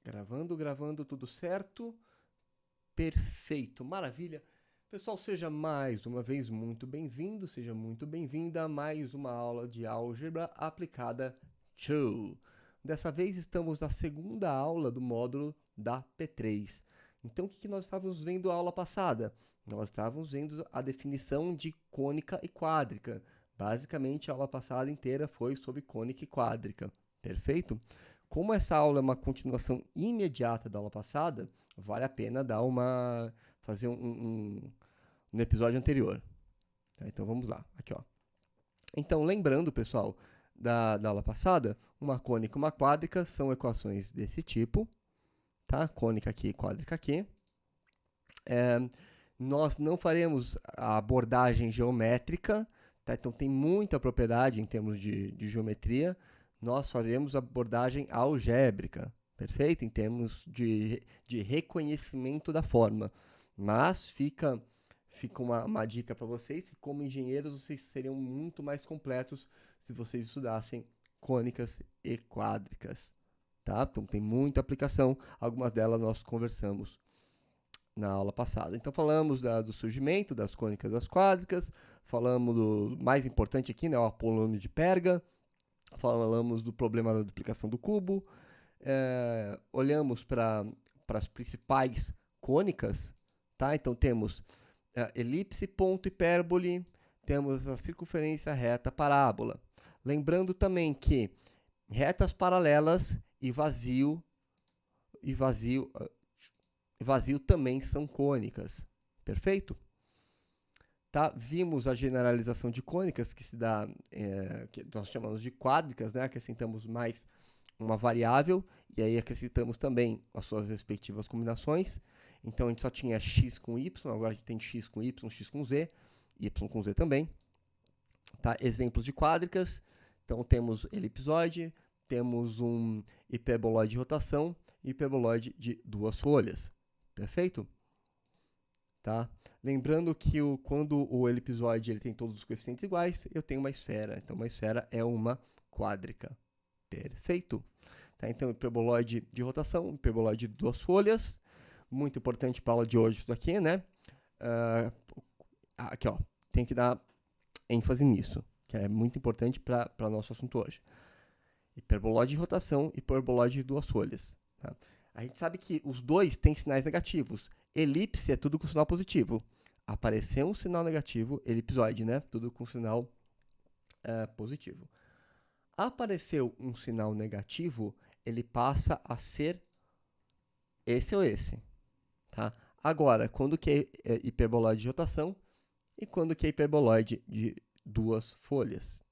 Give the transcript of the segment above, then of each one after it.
Gravando, tudo certo? Perfeito, maravilha. Pessoal, seja mais uma vez muito bem-vindo, seja muito bem-vinda a mais uma aula de álgebra aplicada 2. Dessa vez estamos na segunda aula do módulo da P3. Então, o que nós estávamos vendo na aula passada? Nós estávamos vendo a definição de cônica e quádrica. Basicamente, a aula passada inteira foi sobre cônica e quádrica. Perfeito? Como essa aula é uma continuação imediata da aula passada, vale a pena fazer no episódio anterior. Tá? Então vamos lá, aqui ó. Então lembrando, pessoal, da aula passada, uma cônica e uma quádrica são equações desse tipo, tá? Cônica aqui, quádrica aqui. Nós não faremos a abordagem geométrica, tá? Então tem muita propriedade em termos de geometria. Nós faremos a abordagem algébrica, perfeito? Em termos de reconhecimento da forma. Mas fica uma dica para vocês, que como engenheiros vocês seriam muito mais completos se vocês estudassem cônicas e quádricas, tá? Então tem muita aplicação, algumas delas nós conversamos na aula passada. Então falamos do surgimento das cônicas e das quádricas, falamos do mais importante aqui, né, o Apolônio de Perga, falamos do problema da duplicação do cubo, olhamos para as principais cônicas, tá? Então temos elipse, ponto, hipérbole, temos a circunferência, reta, parábola. Lembrando também que retas paralelas e vazio também são cônicas, perfeito? Tá? Vimos a generalização de cônicas, que se dá, que nós chamamos de quádricas, né? Acrescentamos mais uma variável, e aí acrescentamos também as suas respectivas combinações. Então, a gente só tinha x com y, agora a gente tem x com y com z também. Tá? Exemplos de quádricas, então temos elipsoide, temos um hiperboloide de rotação e hiperboloide de duas folhas. Perfeito? Tá? Lembrando que quando o elipsoide ele tem todos os coeficientes iguais, eu tenho uma esfera. Então, uma esfera é uma quádrica. Perfeito? Tá? Então, hiperboloide de rotação, hiperboloide de duas folhas. Muito importante para a aula de hoje isso daqui, né? Aqui, ó. Tem que dar ênfase nisso, que é muito importante para o nosso assunto hoje. Hiperboloide de rotação, hiperboloide de duas folhas. Tá? A gente sabe que os dois têm sinais negativos. Elipse é tudo com sinal positivo. Apareceu um sinal negativo, elipsoide, né? Tudo com sinal positivo. Apareceu um sinal negativo, ele passa a ser esse ou esse. Tá? Agora, quando que é hiperboloide de rotação e quando que é hiperboloide de duas folhas?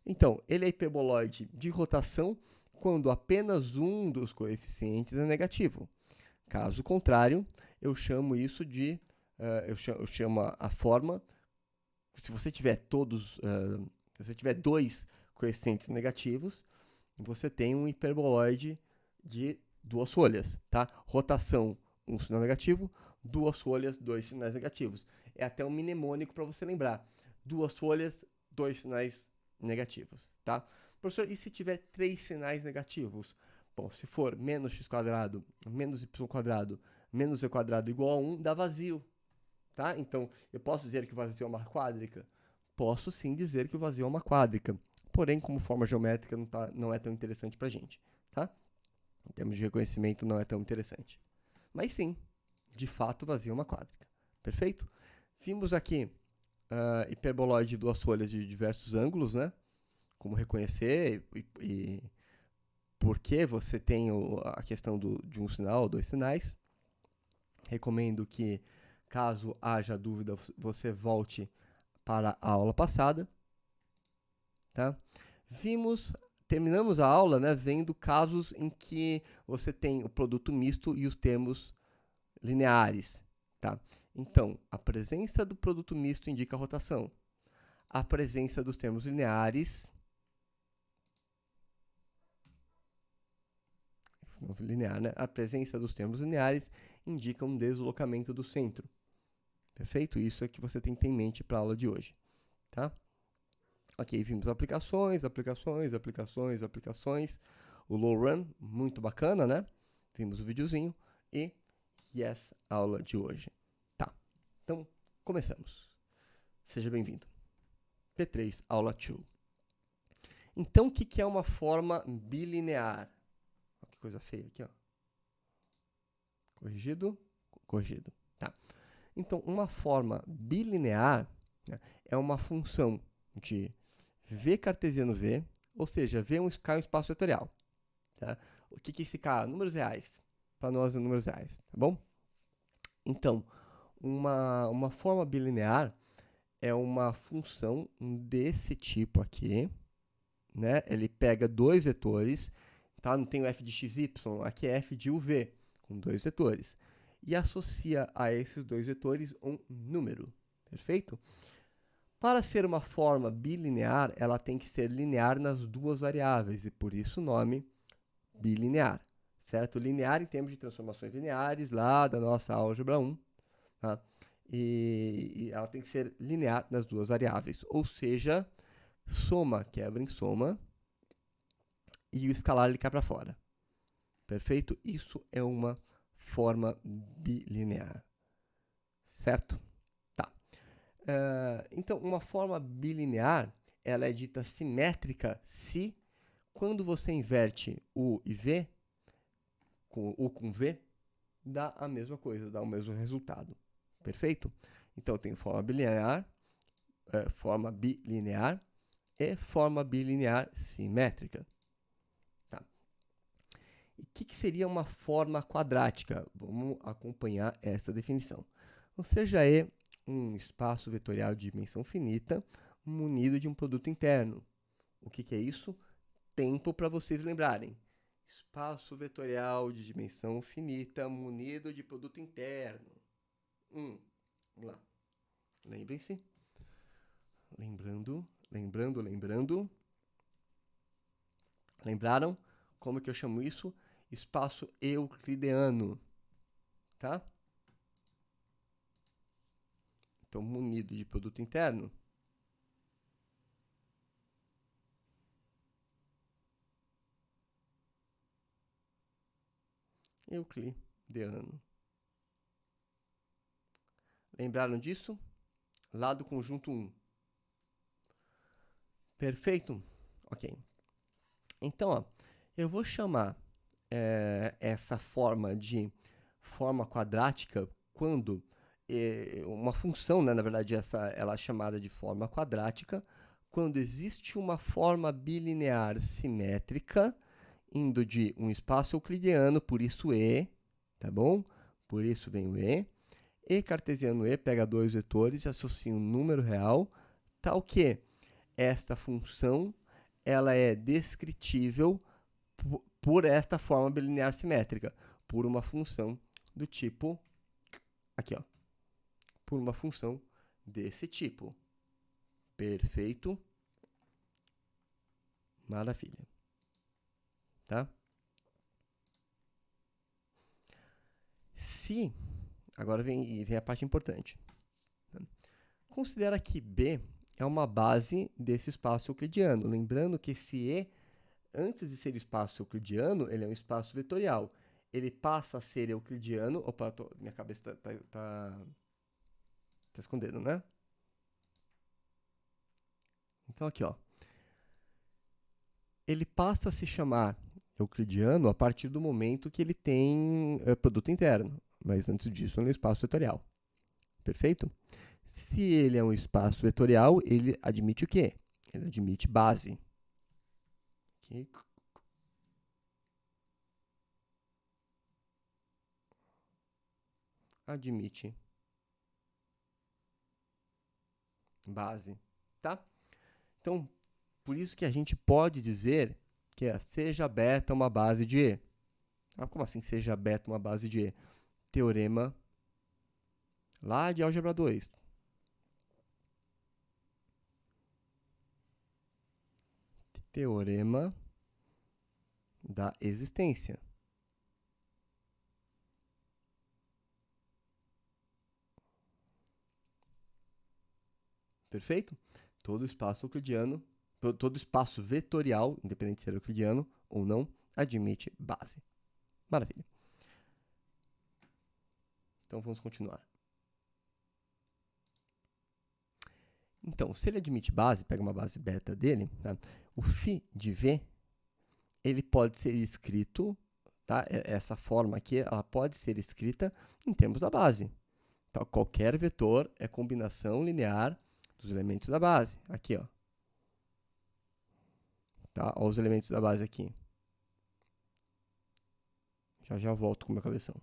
Então, ele é hiperboloide de rotação quando apenas um dos coeficientes é negativo. Caso contrário, eu chamo isso de... eu chamo a forma... Se você tiver se você tiver dois coeficientes negativos, você tem um hiperboloide de duas folhas, tá? Rotação, um sinal negativo, duas folhas, dois sinais negativos. É até um mnemônico para você lembrar. Duas folhas, dois sinais negativos, tá? Professor, e se tiver três sinais negativos? Bom, se for menos x quadrado, menos y quadrado, menos v quadrado igual a 1, dá vazio, tá? Então, eu posso dizer que o vazio é uma quádrica? Posso sim dizer que o vazio é uma quádrica. Porém, como forma geométrica, não é tão interessante pra gente, tá? Em termos de reconhecimento, não é tão interessante. Mas sim, de fato, o vazio é uma quádrica. Perfeito? Vimos aqui hiperboloide de duas folhas de diversos ângulos, né? Como reconhecer e por que você tem a questão de um sinal ou dois sinais. Recomendo que, caso haja dúvida, você volte para a aula passada. Tá? Terminamos a aula, né, vendo casos em que você tem o produto misto e os termos lineares. Tá? Então, a presença do produto misto indica a rotação. A presença dos termos lineares... linear, né? A presença dos termos lineares indica um deslocamento do centro. Perfeito? Isso é que você tem que ter em mente para a aula de hoje. Tá? Ok, vimos aplicações. O low run, muito bacana, né? vimos o videozinho e yes, aula de hoje. Tá, então começamos. Seja bem-vindo. P3, aula 2. Então, o que é uma forma bilinear? Olha que coisa feia aqui, ó. Corrigido, corrigido. Tá. Então, uma forma bilinear, né, é uma função de V cartesiano V, ou seja, V K é um espaço vetorial. Tá? O que é esse K? Números reais. Para nós, números reais, tá bom? Então, uma forma bilinear é uma função desse tipo aqui, né? Ele pega dois vetores, tá? Não tem o f de x, y, aqui é f de uv, com dois vetores. E associa a esses dois vetores um número, perfeito? Para ser uma forma bilinear, ela tem que ser linear nas duas variáveis, e por isso o nome bilinear, certo? Linear em termos de transformações lineares, lá da nossa álgebra 1, tá? E ela tem que ser linear nas duas variáveis, ou seja, soma quebra em soma e o escalar ele cai para fora. Perfeito? Isso é uma forma bilinear, certo? Tá. Então, uma forma bilinear, ela é dita simétrica se, quando você inverte U e V, com U com V, dá a mesma coisa, dá o mesmo resultado. Perfeito? Então, eu tenho forma bilinear e forma bilinear simétrica. Tá. E o que seria uma forma quadrática? Vamos acompanhar essa definição. Ou seja, é um espaço vetorial de dimensão finita munido de um produto interno. O que é isso? Tempo para vocês lembrarem. Espaço vetorial de dimensão finita munido de produto interno. Vamos lá. Lembrem-se. Lembrando. Lembraram como que eu chamo isso? Espaço euclideano, tá? Então, munido de produto interno. Euclideano. Lembraram disso? Lá do conjunto 1. Perfeito? Ok. Então, ó, eu vou chamar essa forma de forma quadrática quando uma função, né, na verdade, ela é chamada de forma quadrática quando existe uma forma bilinear simétrica indo de um espaço euclideano, por isso E, tá bom? Por isso vem o E cartesiano E pega dois vetores e associa um número real, tal que esta função ela é descritível por esta forma bilinear simétrica, por uma função do tipo, aqui ó, por uma função desse tipo. Perfeito? Maravilha. Tá? Se, agora vem a parte importante. Considera que B é uma base desse espaço euclidiano. Lembrando que esse E, antes de ser espaço euclidiano, ele é um espaço vetorial. Ele passa a ser euclidiano. Opa, minha cabeça tá escondendo, né? Então, aqui, ó. Ele passa a se chamar euclidiano a partir do momento que ele tem produto interno. Mas antes disso, ele é um espaço vetorial. Perfeito? Se ele é um espaço vetorial, ele admite o quê? Ele admite base. Aqui. Admite base, tá? Então, por isso que a gente pode dizer que seja beta uma base de E. Ah, como assim seja beta uma base de E? Teorema lá de álgebra 2. Teorema da existência. Perfeito? Todo espaço euclidiano, todo espaço vetorial, independente de ser euclidiano ou não, admite base. Maravilha. Então, vamos continuar. Então, se ele admite base, pega uma base beta dele, tá? O φ de v, ele pode ser escrito, tá? Essa forma aqui, ela pode ser escrita em termos da base. Então, qualquer vetor é combinação linear dos elementos da base. Aqui, ó. Tá? Olha os elementos da base aqui. Já volto com o meu cabeção.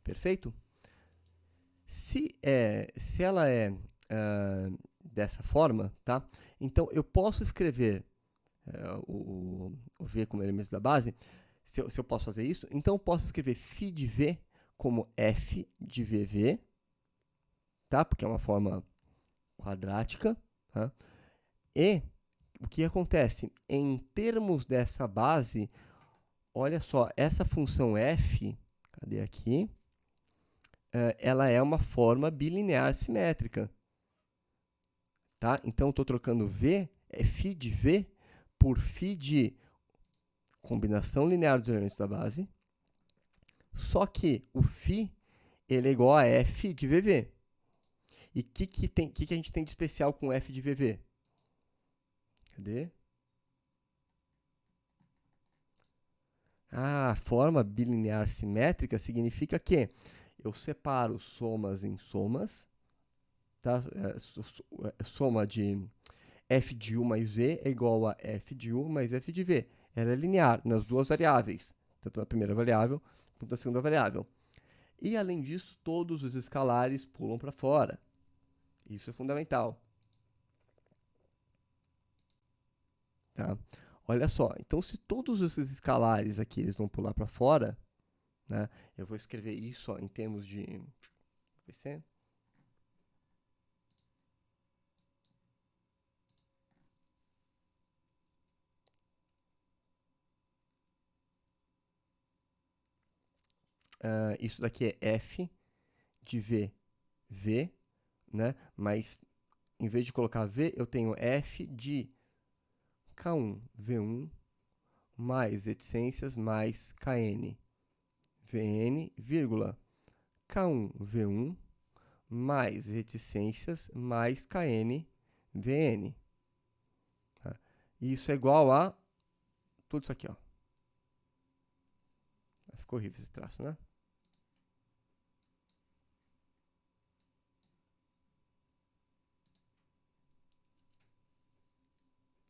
Perfeito? Se ela é dessa forma, tá? Então, eu posso escrever o V como elementos da base. Se eu posso fazer isso, então eu posso escrever φ de V como f de VV, tá? Porque é uma forma quadrática. Tá? E o que acontece? Em termos dessa base, olha só, essa função f, cadê aqui? Ela é uma forma bilinear simétrica. Tá? Então, estou trocando V, φ de V, por φ de combinação linear dos elementos da base. Só que o φ ele é igual a f de VV. E o que a gente tem de especial com f de VV? Cadê? A forma bilinear simétrica significa que eu separo somas em somas, tá? Soma de f de u mais v é igual a f de u mais f de v. Ela é linear nas duas variáveis, tanto na primeira variável quanto na segunda variável. E, além disso, todos os escalares pulam para fora. Isso é fundamental. Tá? Olha só, então se todos esses escalares aqui eles vão pular para fora, né, eu vou escrever isso ó, em termos de VC. Isso daqui é f de v, né? Mas em vez de colocar v, eu tenho f de k1, v1, mais reticências, mais kn, vn, vírgula, k1, v1, mais reticências, mais kn, vn. Tá? E isso é igual a tudo isso aqui, ó. Ficou horrível esse traço, né?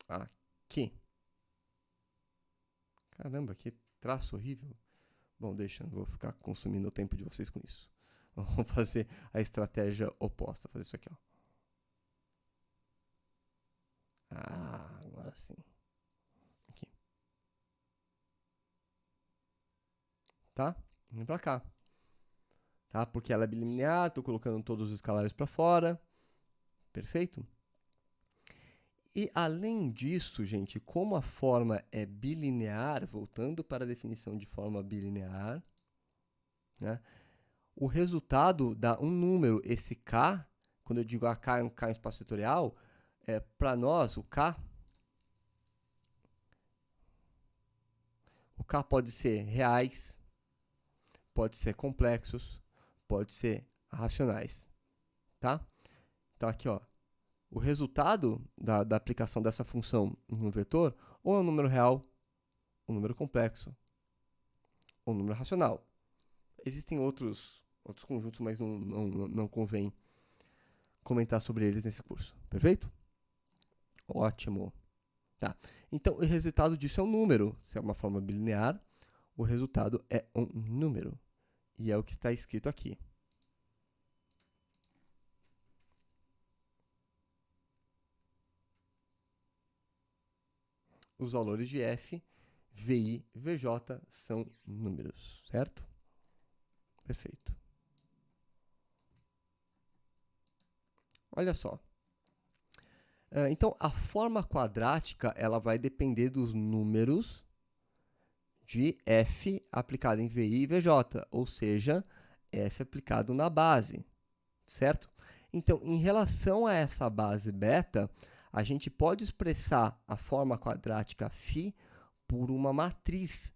Aqui. Caramba, que traço horrível. Bom, deixa, não vou ficar consumindo o tempo de vocês com isso. Vamos fazer a estratégia oposta, fazer isso aqui, ó. Agora sim. Aqui. Tá? Vem pra cá. Tá? Porque ela é bilinear, tô colocando todos os escalares para fora. Perfeito? E, além disso, gente, como a forma é bilinear, voltando para a definição de forma bilinear, né, o resultado dá um número. Esse k, quando eu digo k é um k em espaço vetorial, para nós, o k pode ser reais, pode ser complexos, pode ser racionais. Tá? Então, aqui, ó. O resultado da aplicação dessa função em um vetor ou é um número real, um número complexo, ou um número racional. Existem outros conjuntos, mas não convém comentar sobre eles nesse curso. Perfeito? Ótimo. Tá. Então, o resultado disso é um número. Se é uma forma bilinear, o resultado é um número. E é o que está escrito aqui. Os valores de f, vi, vj são números, certo? Perfeito. Olha só. Então, a forma quadrática ela vai depender dos números de f aplicado em vi e vj, ou seja, f aplicado na base, certo? Então, em relação a essa base beta, a gente pode expressar a forma quadrática φ por uma matriz,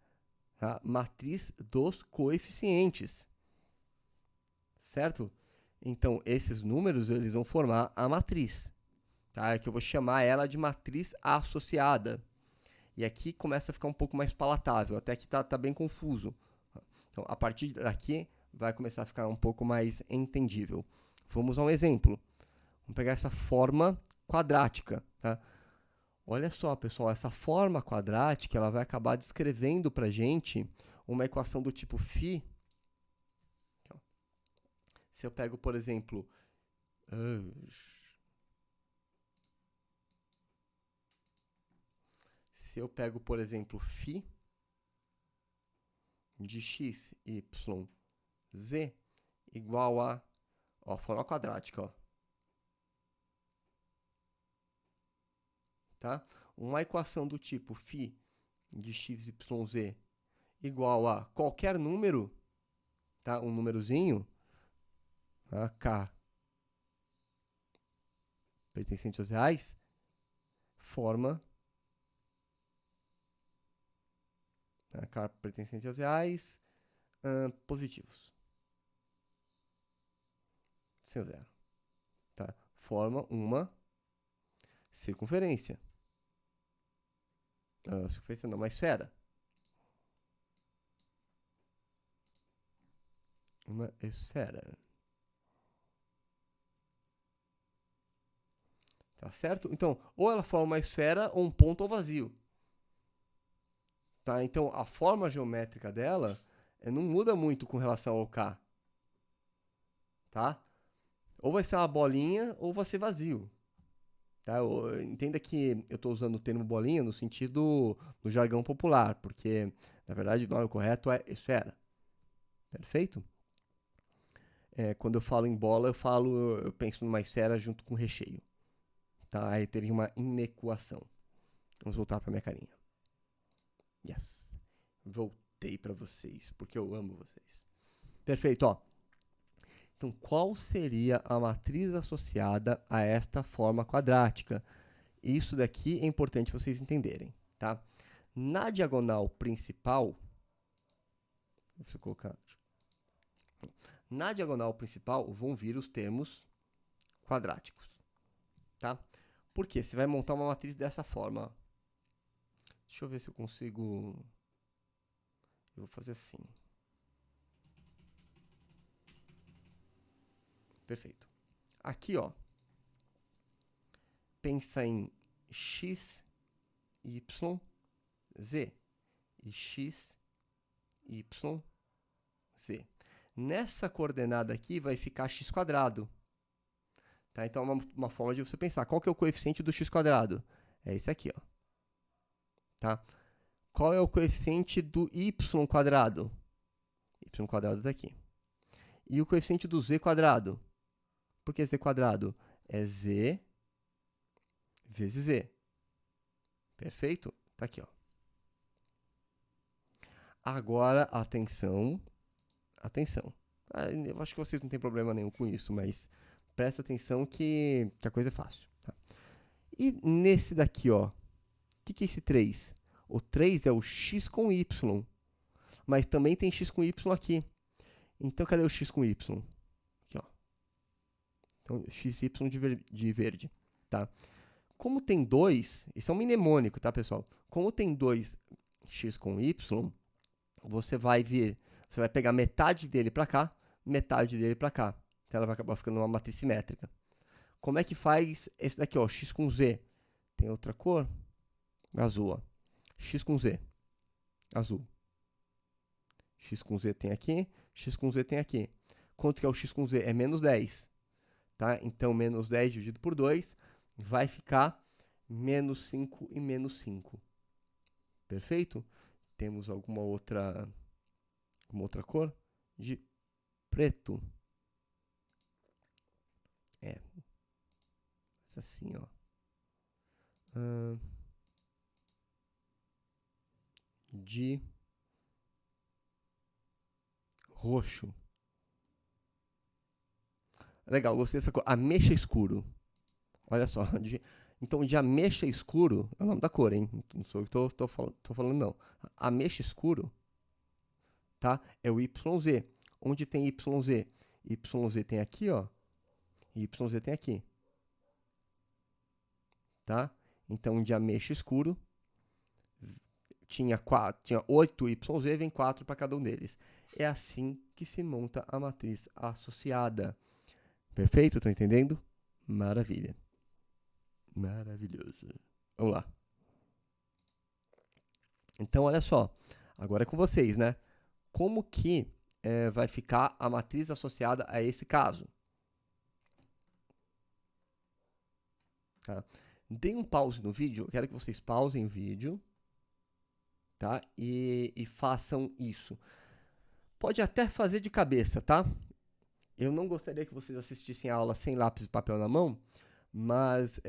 tá? Matriz dos coeficientes. certo? Então, esses números, eles vão formar a matriz, tá? Que eu vou chamar ela de matriz associada. E aqui começa a ficar um pouco mais palatável, até que tá bem confuso. Então, a partir daqui, vai começar a ficar um pouco mais entendível. Vamos a um exemplo. Vamos pegar essa forma quadrática, tá? Olha só, pessoal, essa forma quadrática, ela vai acabar descrevendo para a gente uma equação do tipo φ. Se eu pego, por exemplo, φ de x, y, z igual a, ó, forma quadrática, ó. Tá? Uma equação do tipo φ de x, y, z igual a qualquer número, tá? Um númerozinho, tá? K pertencente aos reais, forma, tá? K pertencente aos reais, positivos, sem zero, tá? Forma uma circunferência. Circunferência não, uma esfera. Uma esfera. Tá certo? Então, ou ela forma uma esfera ou um ponto ou vazio. Tá? Então, a forma geométrica dela não muda muito com relação ao K. Tá? Ou vai ser uma bolinha ou vai ser vazio. Tá? Entenda que eu estou usando o termo bolinha no sentido do jargão popular, porque, na verdade, o nome correto é esfera. Perfeito? Quando eu falo em bola, eu penso numa esfera junto com recheio. Tá? Aí teria uma inequação. Vamos voltar para minha carinha. Yes. Voltei para vocês, porque eu amo vocês. Perfeito, ó. Então, qual seria a matriz associada a esta forma quadrática? Isso daqui é importante vocês entenderem, tá? Na diagonal principal, deixa eu colocar. Na diagonal principal vão vir os termos quadráticos, tá? Por quê? Você vai montar uma matriz dessa forma. Deixa eu ver se eu consigo. Eu vou fazer assim. Perfeito. Aqui, ó. Pensa em x, y, z. E x, y, z. Nessa coordenada aqui vai ficar x quadrado. Tá? Então, é uma forma de você pensar. Qual que é o coeficiente do x quadrado? É esse aqui, ó. Tá? Qual é o coeficiente do y quadrado? Y quadrado está aqui. E o coeficiente do z quadrado? Por que z quadrado? É z vezes z. Perfeito? Tá aqui, ó. Agora, atenção. Atenção. Eu acho que vocês não têm problema nenhum com isso, mas presta atenção que a coisa é fácil. Tá? E nesse daqui, ó. O que é esse 3? O 3 é o x com y. Mas também tem x com y aqui. Então, cadê o x com y? Aqui, ó. Então, x, y de verde, tá? Como tem 2, isso é um mnemônico, tá, pessoal? Como tem 2 x com y, você vai pegar metade dele para cá, metade dele para cá. Então, ela vai acabar ficando uma matriz simétrica. Como é que faz esse daqui, ó, x com z? Tem outra cor? Azul, ó. X com z, azul. X com z tem aqui, x com z tem aqui. Quanto que é o x com z? É menos 10. Tá? Então, menos 10 dividido por 2 vai ficar menos 5 e menos 5. Perfeito? Temos alguma outra cor? De preto. Mas assim, ó. De roxo. Legal, gostei dessa cor. Ameixa escuro. Olha só. Então, de ameixa escuro, é o nome da cor, hein? Não sou eu que tô falando, não. Ameixa escuro, tá? É o YZ. Onde tem YZ? YZ tem aqui, ó, e YZ tem aqui. Tá? Então, de ameixa escuro, tinha 8 YZ, vem 4 para cada um deles. É assim que se monta a matriz associada. Perfeito? Estão entendendo? Maravilha. Maravilhoso. Vamos lá. Então, olha só. Agora é com vocês, né? Como que vai ficar a matriz associada a esse caso? Tá? Deem um pause no vídeo. Eu quero que vocês pausem o vídeo. Tá? E façam isso. Pode até fazer de cabeça, tá? Eu não gostaria que vocês assistissem a aula sem lápis e papel na mão, mas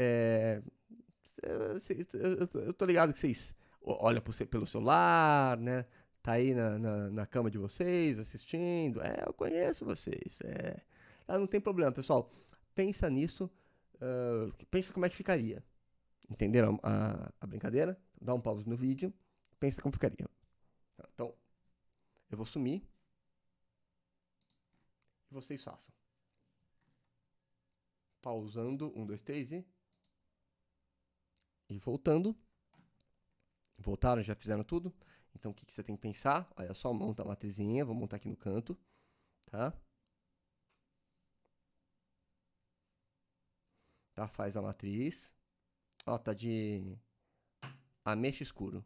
eu tô ligado que vocês olham pelo celular, né? Tá aí na cama de vocês, assistindo. Eu conheço vocês. Não tem problema, pessoal. Pensa nisso. Pensa como é que ficaria. Entenderam a brincadeira? Dá um pause no vídeo. Pensa como ficaria. Então, eu vou sumir. E vocês façam. Pausando. 1, 2, 3 e voltando. Voltaram, já fizeram tudo. Então, o que você tem que pensar? Olha só, monta a matrizinha. Vou montar aqui no canto. Tá? Tá? Faz a matriz. Ó, tá de ameixa escuro.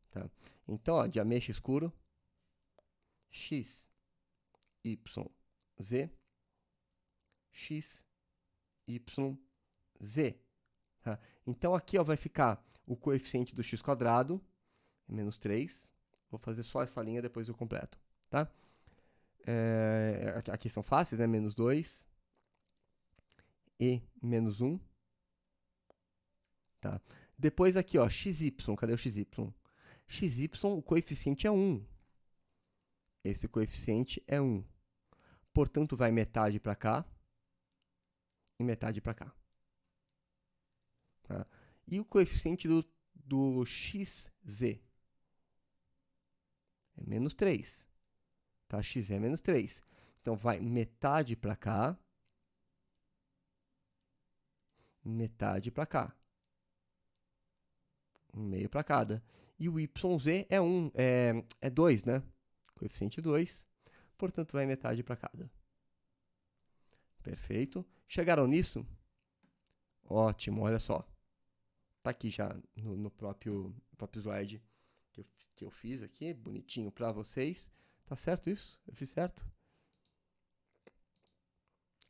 Tá? Então, ó, de ameixa escuro. X, Y, Z. X, Y, Z. Tá? Então, aqui ó, vai ficar o coeficiente do x quadrado, menos 3. Vou fazer só essa linha, depois eu completo. Tá? Aqui são fáceis, né? Menos 2 e menos 1. Tá? Depois aqui, ó, xy. Cadê o xy? Xy, o coeficiente é 1. Esse coeficiente é 1. Portanto, vai metade para cá e metade para cá. Tá? E o coeficiente do xz é menos 3. Tá? X é menos 3. Então, vai metade para cá, metade para cá. Um meio para cada. E o yz é 2, né? Coeficiente 2. Portanto, vai metade para cada. Perfeito. Chegaram nisso? Ótimo, olha só. Tá aqui já no próprio slide que eu fiz aqui, bonitinho para vocês. Tá certo isso? Eu fiz certo?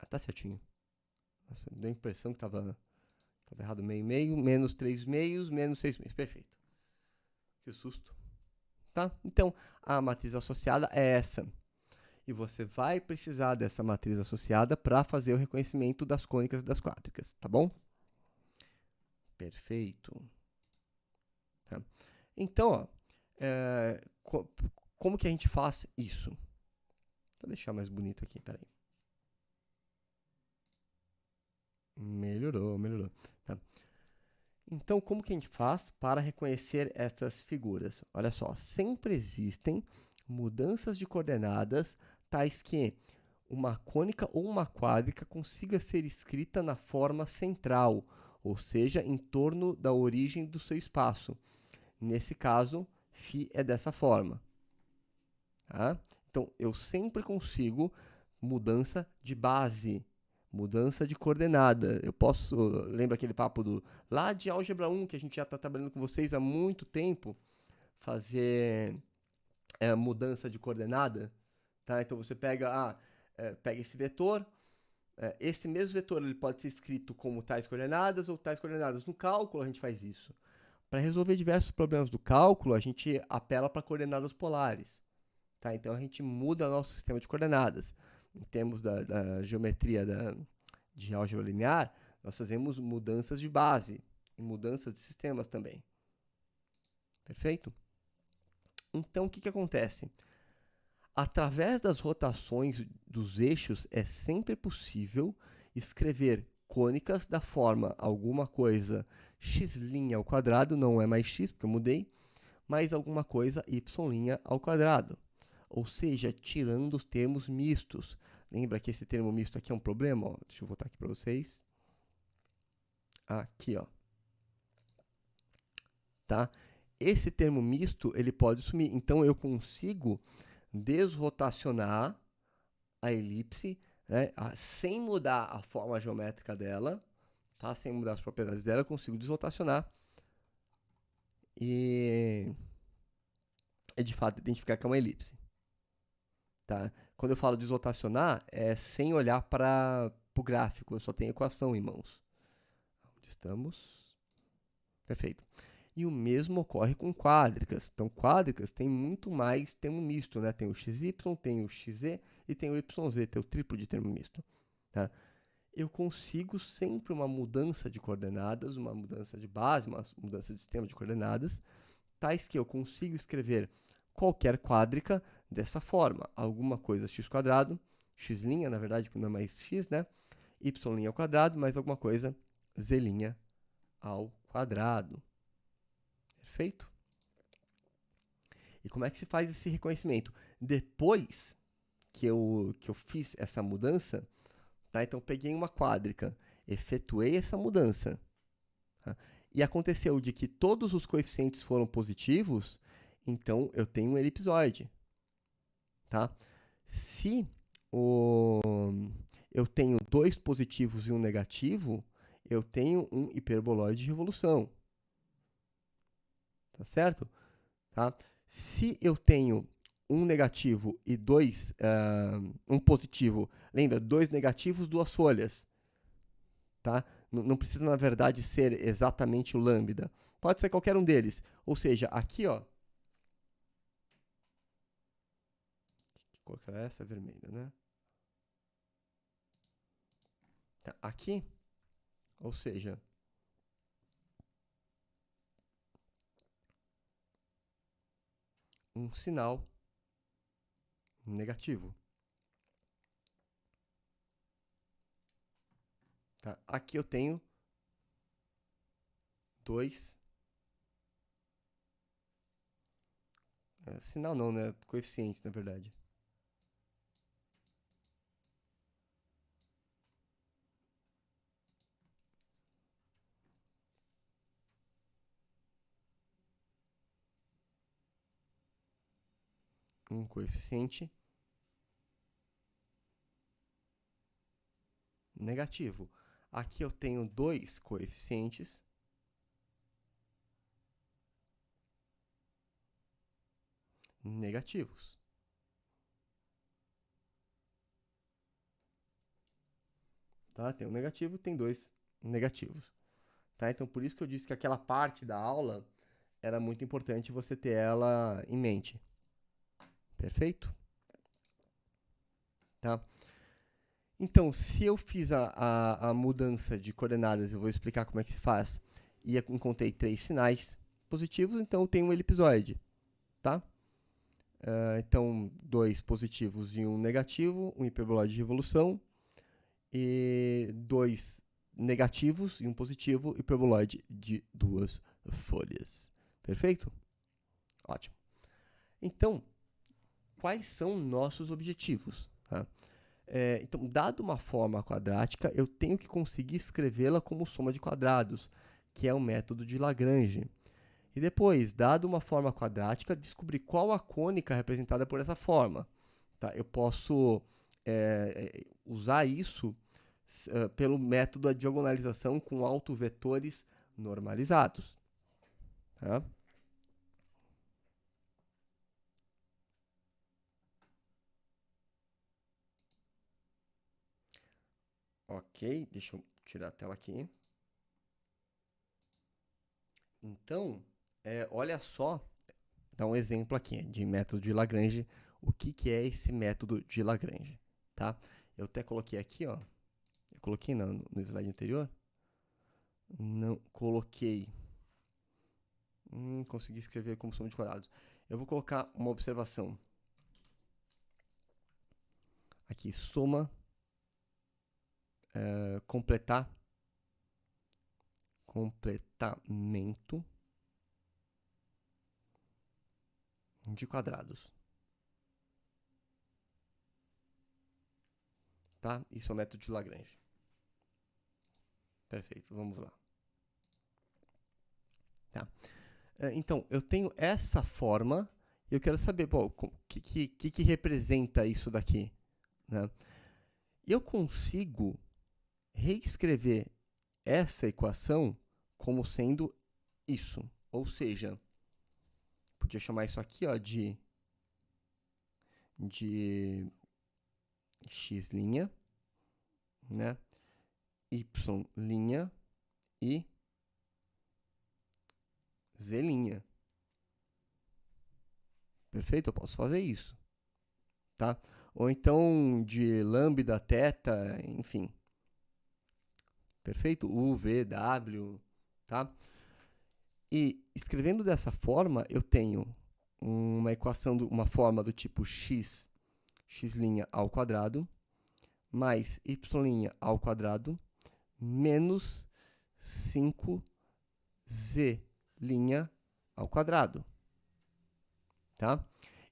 Tá certinho. Nossa, deu a impressão que tava errado meio, menos 3 meios, menos 6 meios. Perfeito. Que susto. Tá? Então, a matriz associada é essa. E você vai precisar dessa matriz associada para fazer o reconhecimento das cônicas e das quádricas, tá bom? Perfeito. Tá? Então, ó, como que a gente faz isso? Vou deixar mais bonito aqui, peraí. Melhorou. Tá? Então, como que a gente faz para reconhecer essas figuras? Olha só, sempre existem mudanças de coordenadas tais que uma cônica ou uma quádrica consiga ser escrita na forma central, ou seja, em torno da origem do seu espaço. Nesse caso, φ é dessa forma. Tá? Então, eu sempre consigo mudança de base, mudança de coordenada. Eu posso, lembra aquele papo lá de álgebra 1, que a gente já está trabalhando com vocês há muito tempo, fazer mudança de coordenada? Tá? Então, você pega esse vetor, esse mesmo vetor ele pode ser escrito como tais coordenadas ou tais coordenadas. No cálculo, a gente faz isso. Para resolver diversos problemas do cálculo, a gente apela para coordenadas polares. Tá? Então, a gente muda nosso sistema de coordenadas. Em termos da geometria de álgebra linear, nós fazemos mudanças de base e mudanças de sistemas também. Perfeito? Então, o que acontece? Através das rotações dos eixos, é sempre possível escrever cônicas da forma alguma coisa x' ao quadrado, não é mais x, porque eu mudei, mas alguma coisa y' ao quadrado. Ou seja, tirando os termos mistos. Lembra que esse termo misto aqui é um problema? Ó, deixa eu voltar aqui para vocês. Aqui, ó. Tá? Esse termo misto, ele pode sumir. Então, eu consigo desrotacionar a elipse, né, sem mudar a forma geométrica dela, tá? Sem mudar as propriedades dela, eu consigo desrotacionar e de fato identificar que é uma elipse. Tá? Quando eu falo desrotacionar, é sem olhar para o gráfico, eu só tenho equação em mãos. Onde estamos? Perfeito. E o mesmo ocorre com quádricas. Então, quádricas tem muito mais termo misto, né? Tem o XY, tem o XZ e tem o YZ, tem o triplo de termo misto. Tá? Eu consigo sempre uma mudança de coordenadas, uma mudança de base, uma mudança de sistema de coordenadas, tais que eu consigo escrever qualquer quádrica dessa forma. Alguma coisa x quadrado, x', na verdade, porque não é mais x, né? Y' ao quadrado, mais alguma coisa z' ao quadrado. Perfeito? E como é que se faz esse reconhecimento? Depois que eu fiz essa mudança, tá? Então, peguei uma quádrica, efetuei essa mudança, tá? E aconteceu de que todos os coeficientes foram positivos, então eu tenho um elipsoide. Tá? Se eu tenho dois positivos e um negativo, eu tenho um hiperboloide de revolução. Tá certo? Tá? Se eu tenho um negativo e um positivo, lembra, dois negativos, duas folhas. Tá? Não precisa, na verdade, ser exatamente o lambda. Pode ser qualquer um deles. Ou seja, aqui, ó. Que cor que é essa? Vermelha, né? Tá, aqui, ou seja, um sinal negativo. Tá? Aqui eu tenho dois. Sinal não, né? Coeficientes, na verdade. Um coeficiente negativo. Aqui eu tenho dois coeficientes negativos. Tá? Tem um negativo, tem dois negativos. Tá? Então, por isso que eu disse que aquela parte da aula era muito importante você ter ela em mente. Perfeito? Tá? Então, se eu fiz a mudança de coordenadas, eu vou explicar como é que se faz, e encontrei três sinais positivos, então eu tenho um elipsoide. Tá? Então, dois positivos e um negativo, um hiperboloide de revolução, e dois negativos e um positivo, hiperboloide de duas folhas. Perfeito? Ótimo. Então, quais são nossos objetivos? Tá? Então, dado uma forma quadrática, eu tenho que conseguir escrevê-la como soma de quadrados, que é o método de Lagrange. E depois, dado uma forma quadrática, descobrir qual a cônica representada por essa forma. Tá? Eu posso usar isso pelo método da diagonalização com autovetores normalizados. Tá? Ok, deixa eu tirar a tela aqui. Então, olha só, dar um exemplo aqui de método de Lagrange. O que é esse método de Lagrange? Tá? Eu até coloquei aqui, ó. Eu coloquei no slide anterior. Não coloquei. Consegui escrever como soma de quadrados. Eu vou colocar uma observação. Aqui, soma, completamento de quadrados. Tá? Isso é o método de Lagrange. Perfeito, vamos lá. Tá. Então, eu tenho essa forma e eu quero saber, o que representa isso daqui? Né? Eu consigo reescrever essa equação como sendo isso. Ou seja, podia chamar isso aqui ó, de x', né? y' e z'. Perfeito? Eu posso fazer isso. Tá? Ou então de lambda, θ, enfim. Perfeito? U, V, W, tá? E escrevendo dessa forma, eu tenho uma equação, uma forma do tipo x' ao quadrado, mais y' ao quadrado, menos 5z' ao quadrado. Tá?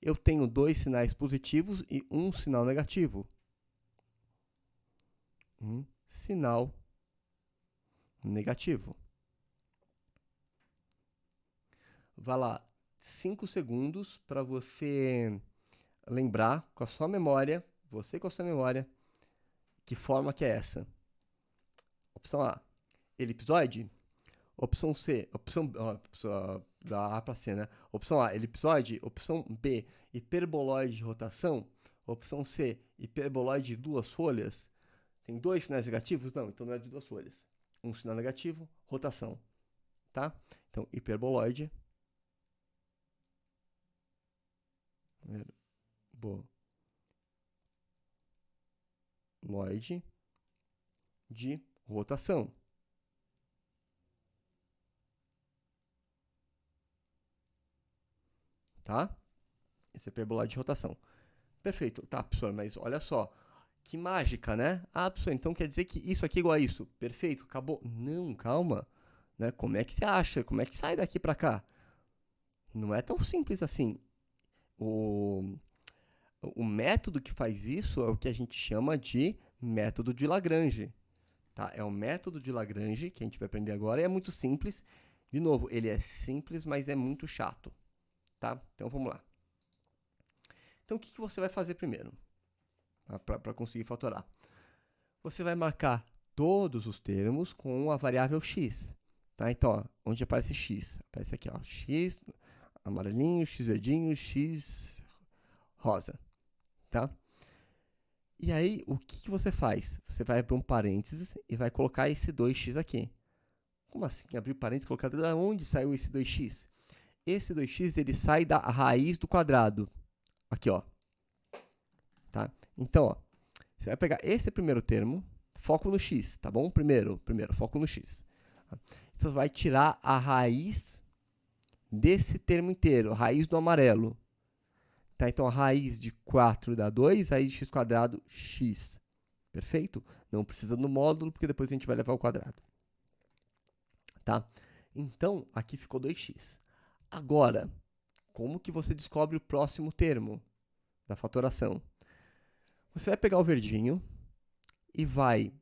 Eu tenho dois sinais positivos e um sinal negativo. Um sinal negativo. Vai lá, 5 segundos para você lembrar com a sua memória, você com a sua memória, que forma que é essa. Opção A, elipsoide. Opção C, da A para C, né? Opção A, elipsoide. Opção B, hiperboloide de rotação. Opção C, hiperboloide de duas folhas. Tem dois sinais negativos? Não, então não é de duas folhas. Um sinal negativo, rotação. Tá? Então, hiperboloide. Hiperboloide de rotação. Tá? Esse é hiperboloide de rotação. Perfeito. Tá, professor, mas olha só. Que mágica, né? Ah, professor, então quer dizer que isso aqui é igual a isso. Perfeito, acabou. Não, calma. Né? Como é que você acha? Como é que sai daqui para cá? Não é tão simples assim. O método que faz isso é o que a gente chama de método de Lagrange. Tá? É o método de Lagrange que a gente vai aprender agora e é muito simples. De novo, ele é simples, mas é muito chato. Tá? Então vamos lá. Então o que você vai fazer primeiro para conseguir fatorar? Você vai marcar todos os termos com a variável x. Tá? Então, ó, onde aparece x? Aparece aqui, ó, x amarelinho, x verdinho, x rosa. Tá? E aí, o que você faz? Você vai abrir um parênteses e vai colocar esse 2x aqui. Como assim? Abrir parênteses e colocar... Da onde saiu esse 2x? Esse 2x ele sai da raiz do quadrado. Aqui, ó. Tá? Então, ó, você vai pegar esse primeiro termo, foco no x, tá bom? Primeiro, foco no x. Você vai tirar a raiz desse termo inteiro, a raiz do amarelo. Tá? Então, a raiz de 4 dá 2, raiz de x quadrado, x. Perfeito? Não precisa do módulo, porque depois a gente vai levar ao quadrado. Tá? Então, aqui ficou 2x. Agora, como que você descobre o próximo termo da fatoração? Você vai pegar o verdinho e você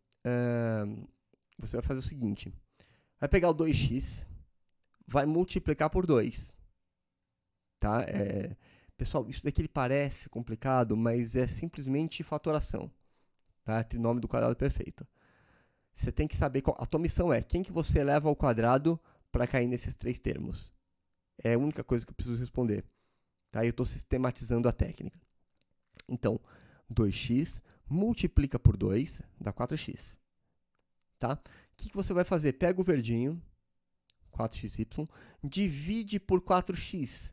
vai fazer o seguinte. Vai pegar o 2x, vai multiplicar por 2. Tá? Pessoal, isso daqui ele parece complicado, mas é simplesmente fatoração. Tá? Trinômio do quadrado perfeito. Você tem que saber qual a tua missão é. Quem que você eleva ao quadrado para cair nesses três termos? É a única coisa que eu preciso responder. Tá? Eu estou sistematizando a técnica. Então, 2x multiplica por 2, dá 4x. Tá? O que você vai fazer? Pega o verdinho, 4xy, divide por 4x.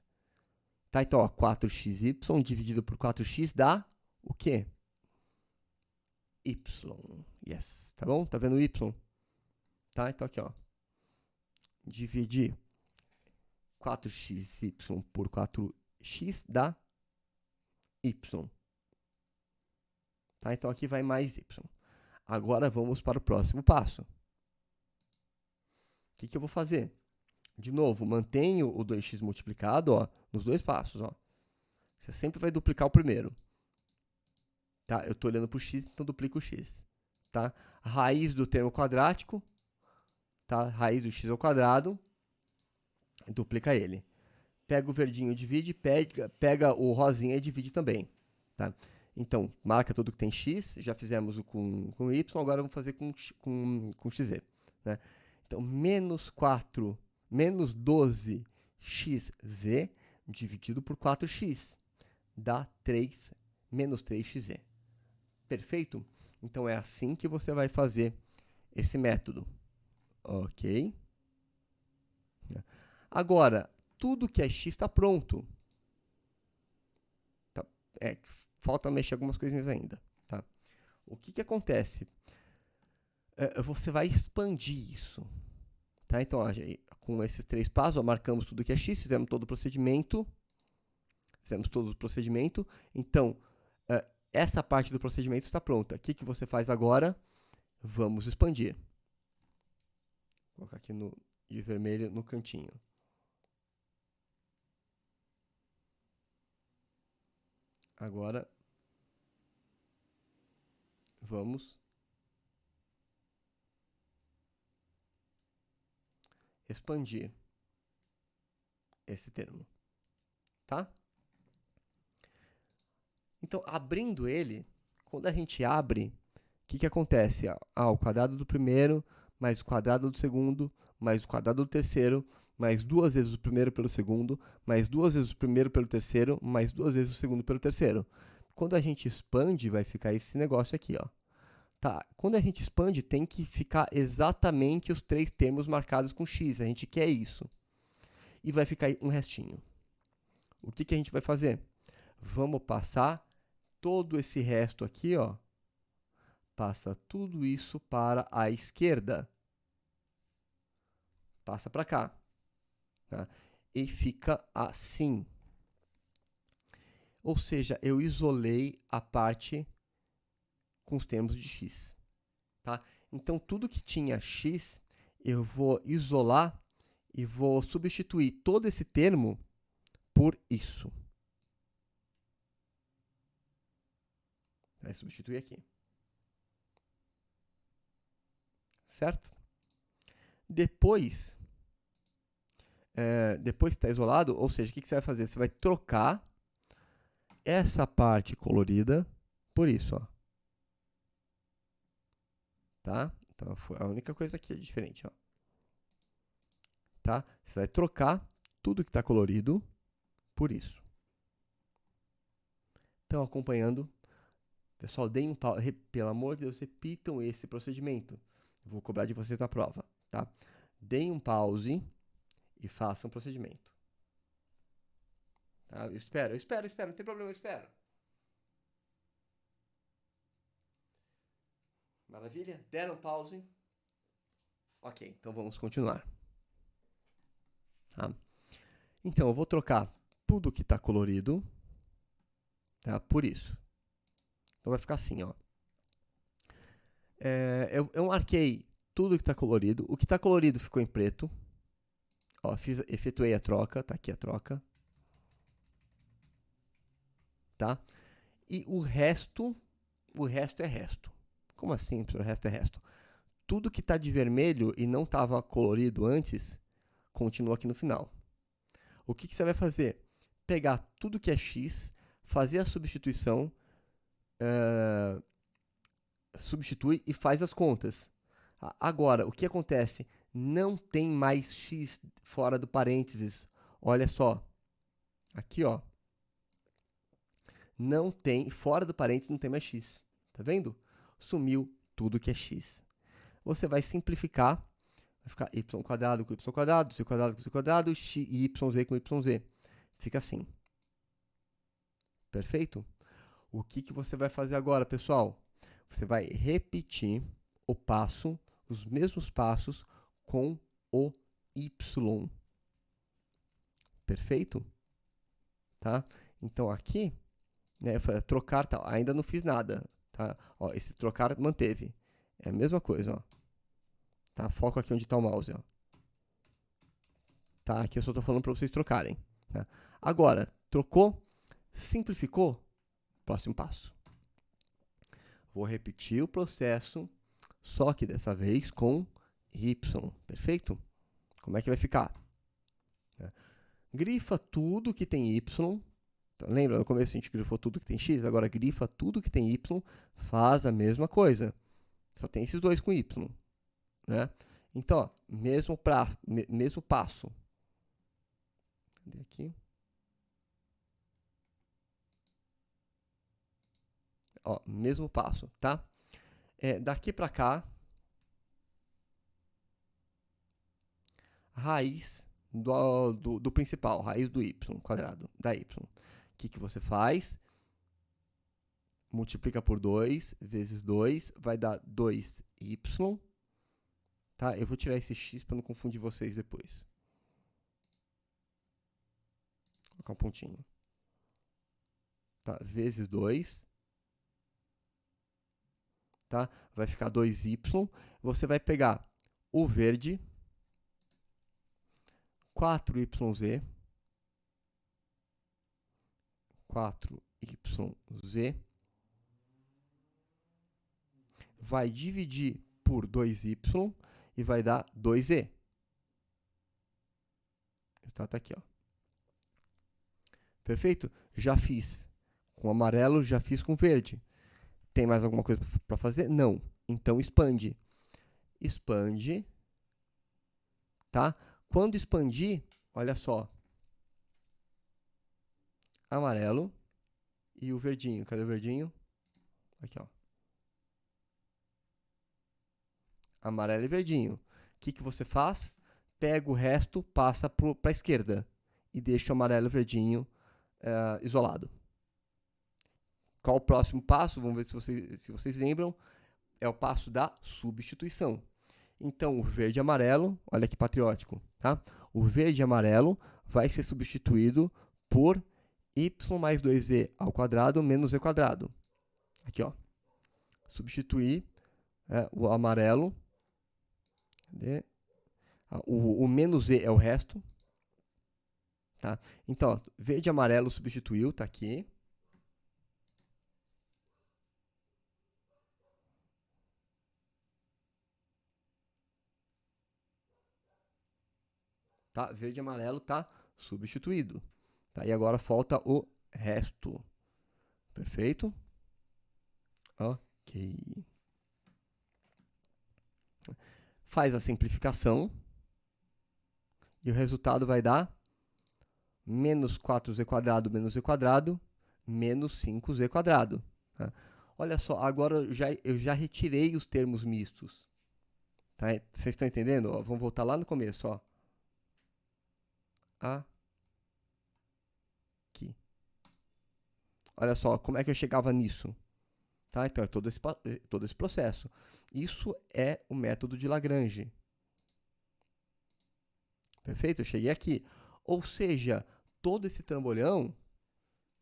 Tá? Então, ó, 4xy dividido por 4x dá o quê? Y. Yes. Tá bom? Tá vendo o y? Tá? Então, aqui, ó. Dividir 4xy por 4x dá y. Tá? Então, aqui vai mais y. Agora, vamos para o próximo passo. O que eu vou fazer? De novo, mantenho o 2x multiplicado ó, nos dois passos. Ó. Você sempre vai duplicar o primeiro. tá? Eu estou olhando para o x, então duplico o x, tá? Raiz do termo quadrático, tá? Raiz do x ao quadrado, duplica ele. Pega o verdinho, divide, pega o rosinha e divide também, tá? Então, marca tudo que tem x, já fizemos o com y, agora vamos fazer com xz, né? Então, menos 12xz dividido por 4x, dá menos 3xz. Perfeito? Então, é assim que você vai fazer esse método, ok? Agora, tudo que é x está pronto. Tá? Falta mexer algumas coisinhas ainda, tá? O que acontece? Você vai expandir isso, tá? Então, ó, com esses 3 passos, ó, marcamos tudo que é x, fizemos todo o procedimento, então, essa parte do procedimento está pronta. O que você faz agora? Vamos expandir. Vou colocar aqui de vermelho no cantinho. Agora, vamos expandir esse termo, tá? Então, abrindo ele, quando a gente abre, o que acontece? O quadrado do primeiro, mais o quadrado do segundo, mais o quadrado do terceiro, mais 2 vezes o primeiro pelo segundo, mais 2 vezes o primeiro pelo terceiro, mais 2 vezes o segundo pelo terceiro. Quando a gente expande, vai ficar esse negócio aqui, ó. Tá? Quando a gente expande, tem que ficar exatamente os 3 termos marcados com x. A gente quer isso. E vai ficar um restinho. O que a gente vai fazer? Vamos passar todo esse resto aqui, ó. Passa tudo isso para a esquerda. Passa para cá. Tá? E fica assim. Ou seja, eu isolei a parte com os termos de x. Tá? Então, tudo que tinha x, eu vou isolar e vou substituir todo esse termo por isso. Vai substituir aqui. Certo? Depois que está isolado, ou seja, o que você vai fazer? Você vai trocar essa parte colorida por isso, ó. Tá? Então, foi a única coisa aqui diferente, ó. Tá? Você vai trocar tudo que está colorido por isso. Estão acompanhando? Pessoal, deem um pause. Pelo amor de Deus, repitam esse procedimento. Eu vou cobrar de vocês na prova, tá? Deem um pause e façam o procedimento. Tá? Eu espero, não tem problema, eu espero. Maravilha? Deram pause? Ok, então vamos continuar. Tá? Então, eu vou trocar tudo que está colorido, tá, por isso. Então, vai ficar assim, ó. Eu marquei tudo que está colorido. O que está colorido ficou em preto. Ó, efetuei a troca, tá aqui a troca. Tá? E o resto é resto. Como assim, o resto é resto? Tudo que está de vermelho e não estava colorido antes, continua aqui no final. O que você vai fazer? Pegar tudo que é x, fazer a substituição, substitui e faz as contas. Agora, o que acontece? Não tem mais x fora do parênteses. Olha só. Aqui, ó. Não tem, fora do parênteses não tem mais x. Tá vendo? Sumiu tudo que é x. Você vai simplificar. Vai ficar y quadrado com y quadrado, c quadrado com c quadrado, yz com yz. Fica assim. Perfeito? O que você vai fazer agora, pessoal? Você vai repetir os mesmos passos com o y. Perfeito? Tá? Então, aqui, né, trocar, tá, ainda não fiz nada. Tá? Ó, esse trocar manteve. É a mesma coisa. Ó. Tá? Foco aqui onde está o mouse. Ó. Tá? Aqui eu só estou falando para vocês trocarem. Tá? Agora, trocou, simplificou, próximo passo. Vou repetir o processo, só que dessa vez com y, perfeito? Como é que vai ficar? Grifa tudo que tem y. Então, lembra, no começo a gente grifou tudo que tem x, agora grifa tudo que tem y, faz a mesma coisa. Só tem esses dois com y. Né? Então, ó, mesmo passo. Cadê aqui? Ó, mesmo passo, tá? Daqui para cá, raiz do principal, raiz do y quadrado, da y. O que você faz? Multiplica por 2 vezes 2, vai dar 2y. Tá? Eu vou tirar esse x para não confundir vocês depois. Vou colocar um pontinho. Tá? Vezes 2. Tá? Vai ficar 2y. Você vai pegar o verde, 4yz, 4yz, vai dividir por 2y e vai dar 2e. Está aqui, ó. Perfeito? Já fiz com amarelo, já fiz com verde. Tem mais alguma coisa para fazer? Não. Então, expande. Expande. Tá? Quando expandir, olha só. Amarelo e o verdinho. Cadê o verdinho? Aqui, ó. Amarelo e verdinho. O que você faz? Pega o resto, passa para a esquerda e deixa o amarelo e verdinho isolado. Qual o próximo passo? Vamos ver se vocês lembram. É o passo da substituição. Então, o verde e amarelo, olha que patriótico, tá? O verde e amarelo vai ser substituído por y mais 2e ao quadrado menos e quadrado. Aqui, ó. Substituir o amarelo. Cadê? O menos e é o resto. Tá? Então, ó, verde e amarelo substituiu, tá aqui. Tá? Verde e amarelo tá substituído. Tá? E agora falta o resto. Perfeito? Ok. Faz a simplificação. E o resultado vai dar menos 4z quadrado menos e quadrado, menos 5z quadrado. Tá? Olha só, agora eu já retirei os termos mistos. Tá? Vocês estão entendendo? Ó, vamos voltar lá no começo. Ó. Aqui. Olha só, como é que eu chegava nisso? Tá? Então, é todo esse processo. Isso é o método de Lagrange. Perfeito? Eu cheguei aqui. Ou seja, todo esse trambolhão,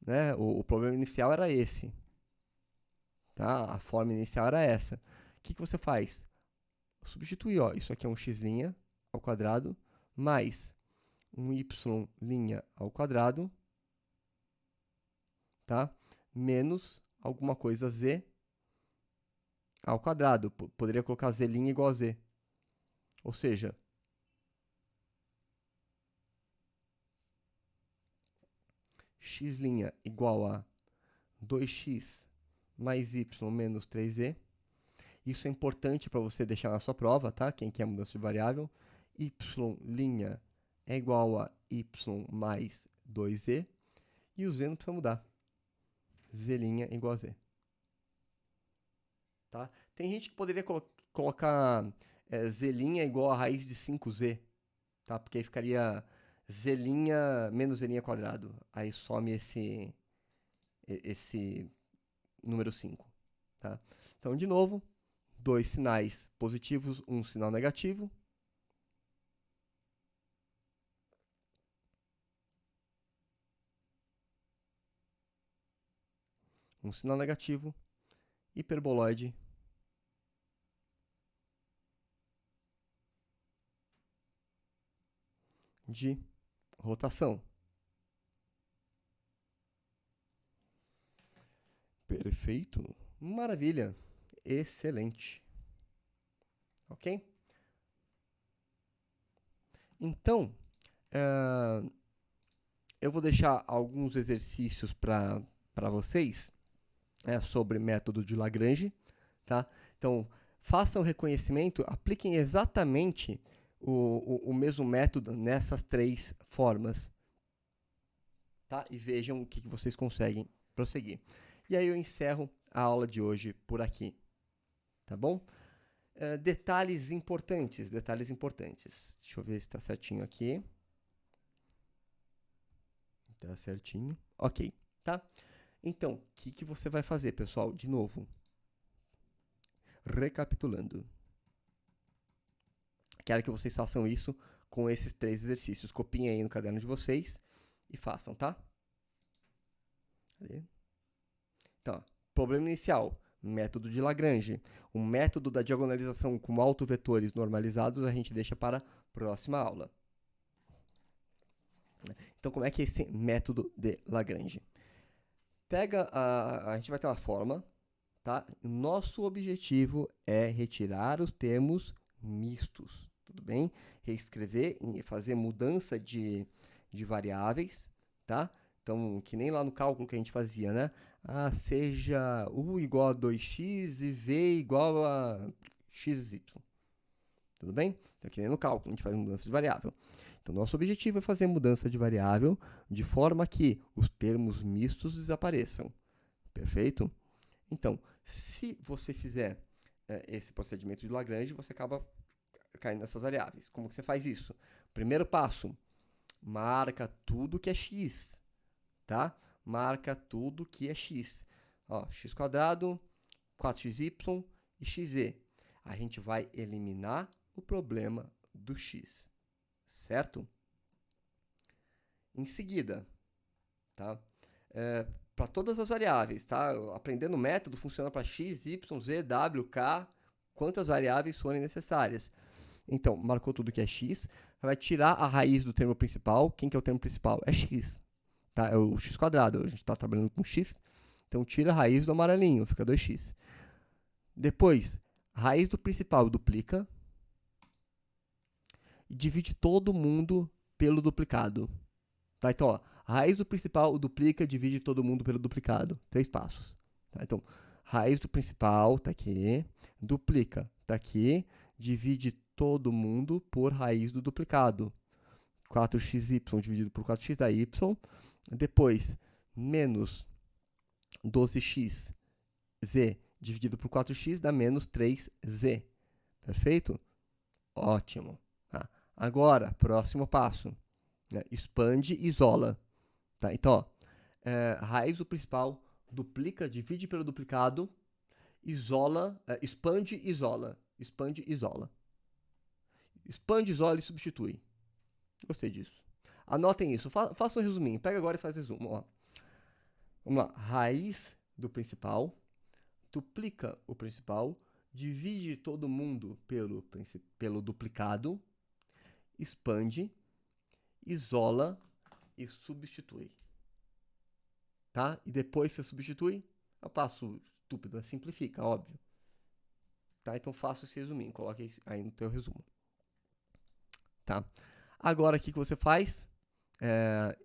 né, o problema inicial era esse. Tá? A forma inicial era essa. O que você faz? Substituir, ó, isso aqui é um x' ao quadrado, mais um y' ao quadrado, tá? Menos alguma coisa z ao quadrado. Poderia colocar z' igual a z. Ou seja, x' igual a 2x mais y menos 3z. Isso é importante para você deixar na sua prova, tá? Quem quer mudança de variável. Y' é igual a y mais 2z. E o z não precisa mudar. Z' igual a z. Tá? Tem gente que poderia colocar z' igual a raiz de 5z. Tá? Porque aí ficaria z' menos z' quadrado. Aí some esse número 5. Tá? Então, de novo, dois sinais positivos, um sinal negativo. Um sinal negativo, hiperboloide de rotação. Perfeito. Maravilha. Excelente. Ok? Então, eu vou deixar alguns exercícios para vocês sobre método de Lagrange, tá? Então, façam o reconhecimento, apliquem exatamente o mesmo método nessas 3 formas, tá? E vejam o que vocês conseguem prosseguir. E aí eu encerro a aula de hoje por aqui, tá bom? Detalhes importantes. Deixa eu ver se está certinho aqui. Tá certinho. Ok, tá? Então, o que você vai fazer, pessoal? De novo, recapitulando. Quero que vocês façam isso com esses 3 exercícios. Copiem aí no caderno de vocês e façam, tá? Então, problema inicial, método de Lagrange. O método da diagonalização com autovetores normalizados a gente deixa para a próxima aula. Então, como é que é esse método de Lagrange? A gente vai ter uma forma, tá? Nosso objetivo é retirar os termos mistos, tudo bem? Reescrever e fazer mudança de variáveis, tá? Então, que nem lá no cálculo que a gente fazia, né? Seja u igual a 2x e v igual a xy. Tudo bem? Então, que nem no cálculo, a gente faz mudança de variável. Então, nosso objetivo é fazer mudança de variável de forma que os termos mistos desapareçam. Perfeito? Então, se você fizer esse procedimento de Lagrange, você acaba caindo nessas variáveis. Como que você faz isso? Primeiro passo, marca tudo que é x, tá? Marca tudo que é x. Ó, x quadrado, 4xy e xz. A gente vai eliminar o problema do x, certo? Em seguida, tá? Para todas as variáveis, tá? Aprendendo o método, funciona para x, y, z, w, k, quantas variáveis forem necessárias. Então, marcou tudo que é x, vai tirar a raiz do termo principal. Quem que é o termo principal? É x, tá? É o x quadrado, a gente está trabalhando com x, então tira a raiz do amarelinho, fica 2x. Depois, raiz do principal duplica e divide todo mundo pelo duplicado. Tá? Então, ó, a raiz do principal duplica, divide todo mundo pelo duplicado. 3 passos. Tá? Então, raiz do principal está aqui, duplica está aqui, divide todo mundo por raiz do duplicado. 4xy dividido por 4x dá y. Depois, menos 12xz dividido por 4x dá menos 3z. Perfeito? Ótimo. Tá? Agora, próximo passo. Expande e isola. Tá? Então, ó, raiz do principal duplica, divide pelo duplicado, isola, expande e isola. Expande e isola. Expande, isola e substitui. Gostei disso. Anotem isso. Faça um resuminho. Pega agora e faz resumo. Ó. Vamos lá. Raiz do principal duplica o principal, divide todo mundo pelo duplicado, expande, isola e substitui. Tá? E depois você substitui, eu passo estúpido, simplifica, óbvio. Tá? Então faça esse resuminho, coloque aí no teu resumo. Tá? Agora, o que você faz?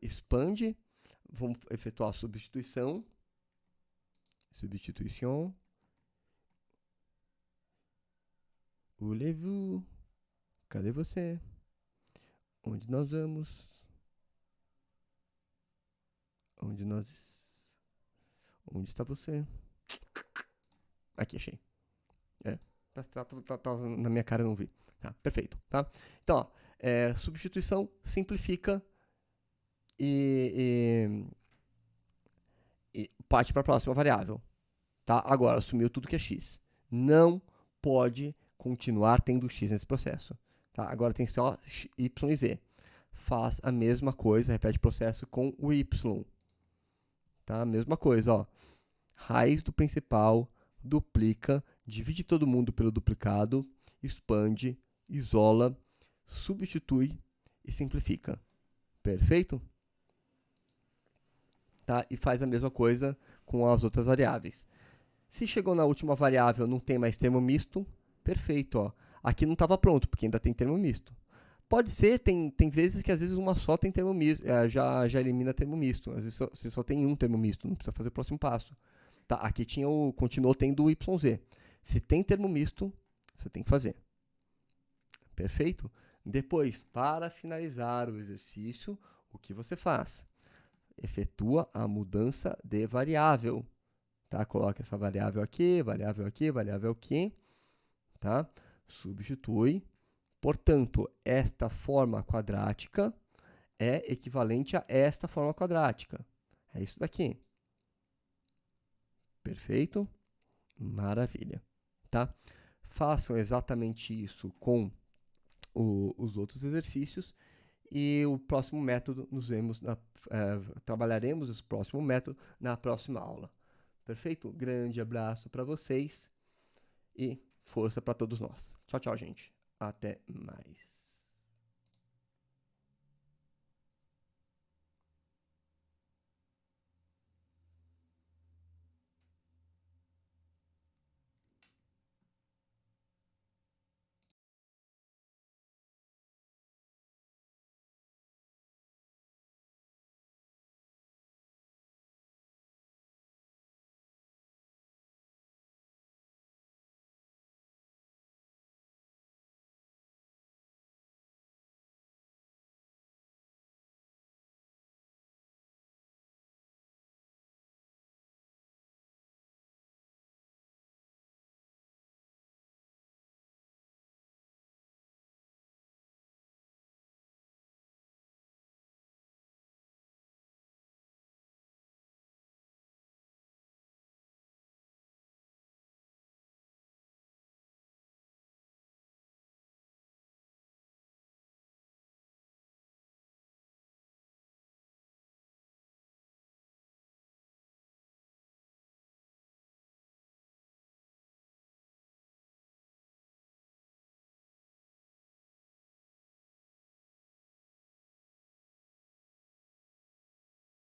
Expande, vamos efetuar a substituição. Substituição. Voulez-vous? Cadê você? Onde nós vamos? Onde está você? Aqui, achei. Tá na minha cara, eu não vi. Tá, perfeito. Tá? Então, ó, substituição simplifica e parte para a próxima variável. Tá? Agora, assumiu tudo que é x. Não pode continuar tendo x nesse processo. Tá? Agora tem só y e z. Faz a mesma coisa, repete o processo com o y. Tá? Mesma coisa, ó. Raiz do principal, duplica, divide todo mundo pelo duplicado, expande, isola, substitui e simplifica. Perfeito? Tá? E faz a mesma coisa com as outras variáveis. Se chegou na última variável não tem mais termo misto, perfeito, ó. Aqui não estava pronto, porque ainda tem termo misto. Pode ser, tem vezes que às vezes uma só tem termo misto, já elimina termo misto. Às vezes você só tem um termo misto, não precisa fazer o próximo passo. Tá, aqui continuou tendo o YZ. Se tem termo misto, você tem que fazer. Perfeito? Depois, para finalizar o exercício, o que você faz? Efetua a mudança de variável. Tá? Coloca essa variável aqui, variável aqui, variável aqui. Tá? Substitui. Portanto, esta forma quadrática é equivalente a esta forma quadrática. É isso daqui. Perfeito? Maravilha. Tá? Façam exatamente isso com os outros exercícios e o próximo método trabalharemos o próximo método na próxima aula. Perfeito? Grande abraço para vocês e força para todos nós. Tchau, tchau, gente. Até mais.